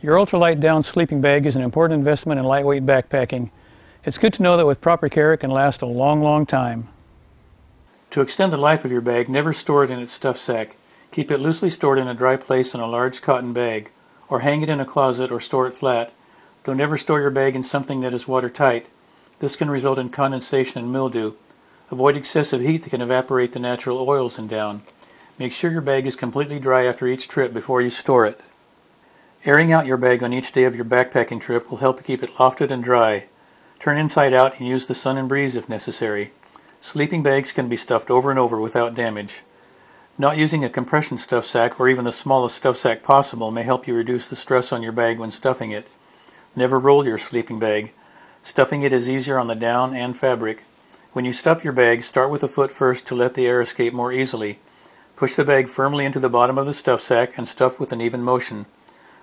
Your ultralight down sleeping bag is an important investment in lightweight backpacking. It's good to know that with proper care it can last a long, long time. To extend the life of your bag, never store it in its stuff sack. Keep it loosely stored in a dry place in a large cotton bag, or hang it in a closet or store it flat. Don't ever store your bag in something that is watertight. This can result in condensation and mildew. Avoid excessive heat that can evaporate the natural oils in down. Make sure your bag is completely dry after each trip before you store it. Airing out your bag on each day of your backpacking trip will help keep it lofted and dry. Turn inside out and use the sun and breeze if necessary. Sleeping bags can be stuffed over and over without damage. Not using a compression stuff sack or even the smallest stuff sack possible may help you reduce the stress on your bag when stuffing it. Never roll your sleeping bag. Stuffing it is easier on the down and fabric. When you stuff your bag, start with the foot first to let the air escape more easily. Push the bag firmly into the bottom of the stuff sack and stuff with an even motion.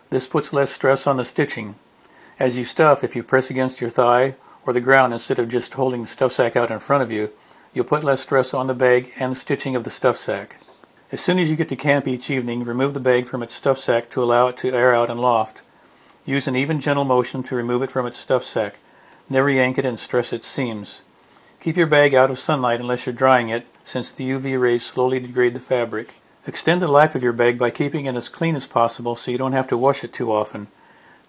This puts less stress on the stitching. As you stuff, if you press against your thigh or the ground instead of just holding the stuff sack out in front of you, you'll put less stress on the bag and the stitching of the stuff sack. As soon as you get to camp each evening, remove the bag from its stuff sack to allow it to air out and loft. Use an even gentle motion to remove it from its stuff sack. Never yank it and stress its seams. Keep your bag out of sunlight unless you're drying it, since the UV rays slowly degrade the fabric. Extend the life of your bag by keeping it as clean as possible so you don't have to wash it too often.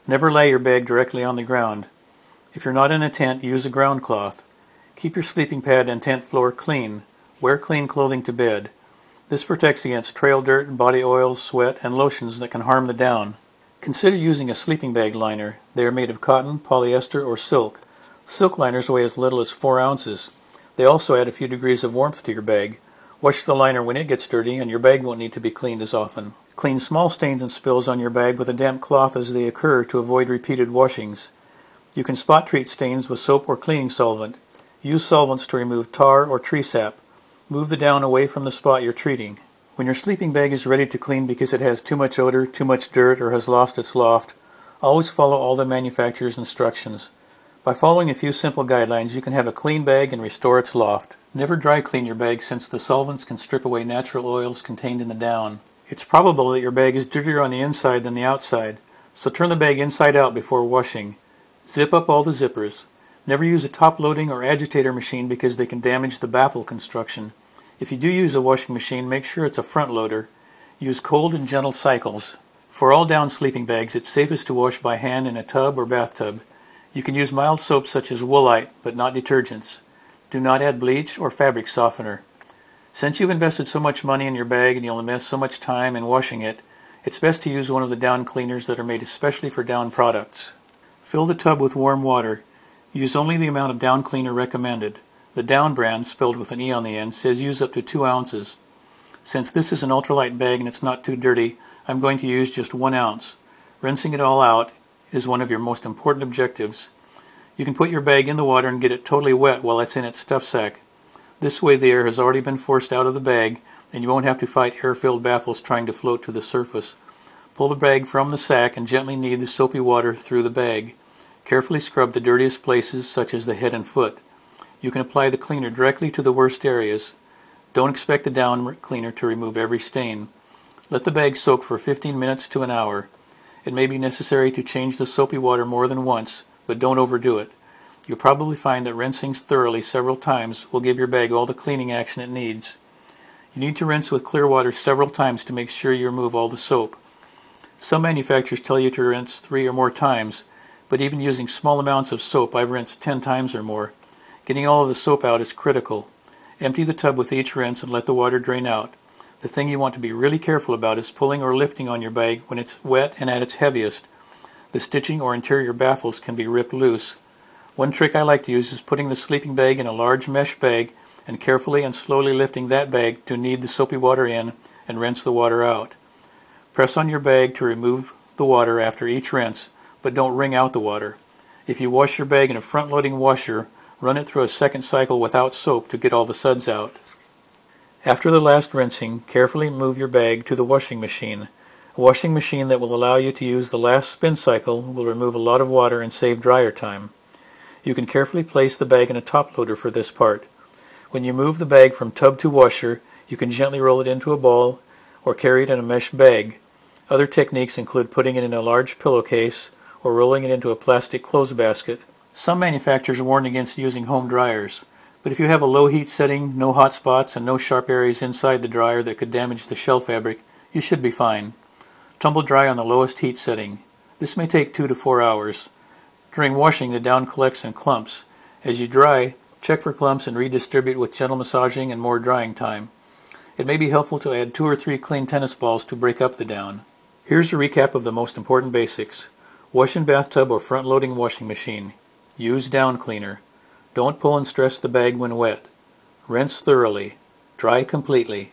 Never lay your bag directly on the ground. If you're not in a tent, use a ground cloth. Keep your sleeping pad and tent floor clean. Wear clean clothing to bed. This protects against trail dirt, body oils, sweat, and lotions that can harm the down. Consider using a sleeping bag liner. They are made of cotton, polyester, or silk. Silk liners weigh as little as 4 ounces. They also add a few degrees of warmth to your bag. Wash the liner when it gets dirty, and your bag won't need to be cleaned as often. Clean small stains and spills on your bag with a damp cloth as they occur to avoid repeated washings. You can spot treat stains with soap or cleaning solvent. Use solvents to remove tar or tree sap. Move the down away from the spot you're treating. When your sleeping bag is ready to clean because it has too much odor, too much dirt, or has lost its loft, always follow all the manufacturer's instructions. By following a few simple guidelines, you can have a clean bag and restore its loft. Never dry clean your bag since the solvents can strip away natural oils contained in the down. It's probable that your bag is dirtier on the inside than the outside, so turn the bag inside out before washing. Zip up all the zippers. Never use a top-loading or agitator machine because they can damage the baffle construction. If you do use a washing machine, make sure it's a front loader. Use cold and gentle cycles. For all down sleeping bags, it's safest to wash by hand in a tub or bathtub. You can use mild soaps such as Woolite, but not detergents. Do not add bleach or fabric softener. Since you've invested so much money in your bag and you'll invest so much time in washing it, it's best to use one of the down cleaners that are made especially for down products. Fill the tub with warm water. Use only the amount of down cleaner recommended. The Down brand, spelled with an E on the end, says use up to 2 ounces. Since this is an ultralight bag and it's not too dirty, I'm going to use just 1 ounce. Rinsing it all out is one of your most important objectives. You can put your bag in the water and get it totally wet while it's in its stuff sack. This way the air has already been forced out of the bag and you won't have to fight air-filled baffles trying to float to the surface. Pull the bag from the sack and gently knead the soapy water through the bag. Carefully scrub the dirtiest places such as the head and foot. You can apply the cleaner directly to the worst areas. Don't expect the down cleaner to remove every stain. Let the bag soak for 15 minutes to an hour. It may be necessary to change the soapy water more than once, but don't overdo it. You'll probably find that rinsing thoroughly several times will give your bag all the cleaning action it needs. You need to rinse with clear water several times to make sure you remove all the soap. Some manufacturers tell you to rinse 3 or more times, but even using small amounts of soap, I've rinsed 10 times or more. Getting all of the soap out is critical. Empty the tub with each rinse and let the water drain out. The thing you want to be really careful about is pulling or lifting on your bag when it's wet and at its heaviest. The stitching or interior baffles can be ripped loose. One trick I like to use is putting the sleeping bag in a large mesh bag and carefully and slowly lifting that bag to knead the soapy water in and rinse the water out. Press on your bag to remove the water after each rinse, but don't wring out the water. If you wash your bag in a front-loading washer, run it through a second cycle without soap to get all the suds out. After the last rinsing, carefully move your bag to the washing machine. A washing machine that will allow you to use the last spin cycle will remove a lot of water and save dryer time. You can carefully place the bag in a top loader for this part. When you move the bag from tub to washer, you can gently roll it into a ball or carry it in a mesh bag. Other techniques include putting it in a large pillowcase or rolling it into a plastic clothes basket. Some manufacturers warn against using home dryers, but if you have a low heat setting, no hot spots, and no sharp areas inside the dryer that could damage the shell fabric, you should be fine. Tumble dry on the lowest heat setting. This may take 2 to 4 hours. During washing, the down collects in clumps. As you dry, check for clumps and redistribute with gentle massaging and more drying time. It may be helpful to add 2 or 3 clean tennis balls to break up the down. Here's a recap of the most important basics. Wash in bathtub or front-loading washing machine. Use down cleaner. Don't pull and stress the bag when wet. Rinse thoroughly. Dry completely.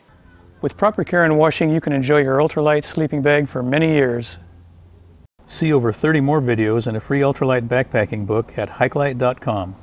With proper care and washing, you can enjoy your Ultralight sleeping bag for many years. See over 30 more videos and a free Ultralight backpacking book at hikelight.com.